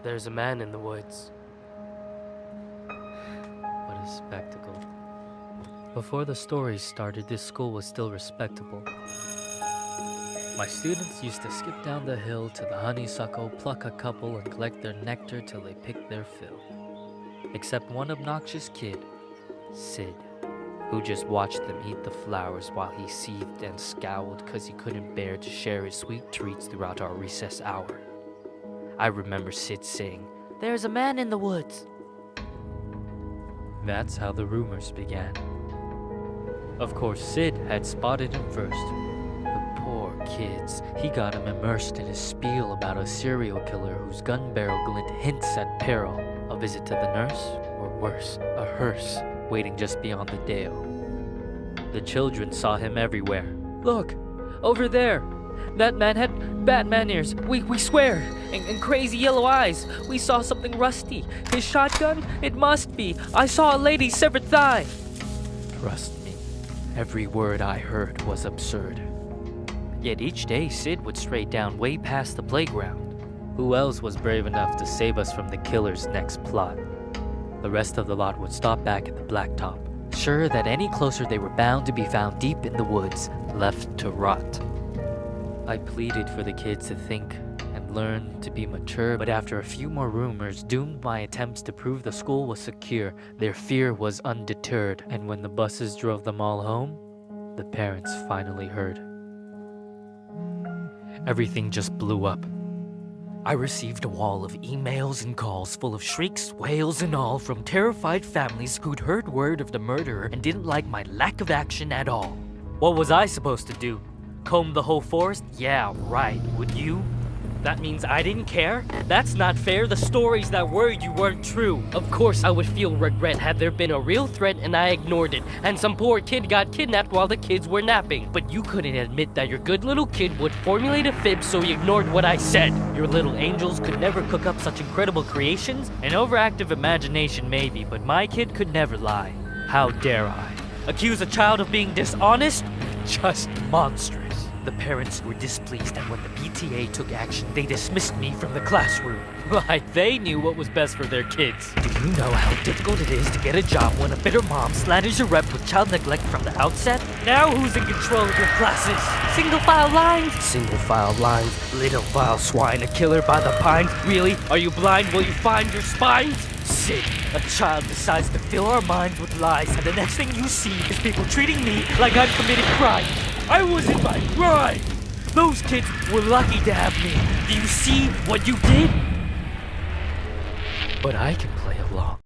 There's a man in the woods. What a spectacle. Before the stories started, this school was still respectable. My students used to skip down the hill to the honeysuckle, pluck a couple, and collect their nectar till they picked their fill. Except one obnoxious kid, Sid, who just watched them eat the flowers while he seethed and scowled because he couldn't bear to share his sweet treats throughout our recess hour. I remember Sid saying, "There's a man in the woods." That's how the rumors began. Of course, Sid had spotted him first. The poor kids. He got him immersed in his spiel about a serial killer whose gun barrel glint hints at peril. A visit to the nurse, or worse, a hearse, waiting just beyond the dale. The children saw him everywhere. "Look, over there! That man had Batman ears, we swear, and crazy yellow eyes. We saw something rusty. His shotgun? It must be. I saw a lady's severed thigh." Trust me, every word I heard was absurd. Yet each day Sid would stray down way past the playground. Who else was brave enough to save us from the killer's next plot? The rest of the lot would stop back at the blacktop, sure that any closer they were bound to be found deep in the woods, left to rot. I pleaded for the kids to think and learn to be mature, but after a few more rumors doomed my attempts to prove the school was secure, their fear was undeterred, and when the buses drove them all home, the parents finally heard. Everything just blew up. I received a wall of emails and calls full of shrieks, wails, and all from terrified families who'd heard word of the murderer and didn't like my lack of action at all. What was I supposed to do? Comb the whole forest? Yeah, right. Would you? That means I didn't care? That's not fair. The stories that were you weren't true. Of course I would feel regret had there been a real threat and I ignored it, and some poor kid got kidnapped while the kids were napping. But you couldn't admit that your good little kid would formulate a fib, so you ignored what I said. Your little angels could never cook up such incredible creations. An overactive imagination maybe, but my kid could never lie. How dare I? Accuse a child of being dishonest? Just monstrous. The parents were displeased, and when the PTA took action, they dismissed me from the classroom. Like they knew what was best for their kids. Do you know how difficult it is to get a job when a bitter mom slanders your rep with child neglect from the outset? Now who's in control of your classes? Single file lines? Single file lines. Little vile swine, a killer by the pines. Really? Are you blind? Will you find your spines? Sid, a child decides to fill our minds with lies, and the next thing you see is people treating me like I've committed crimes. I was in my prime. Those kids were lucky to have me. Do you see what you did? But I can play along.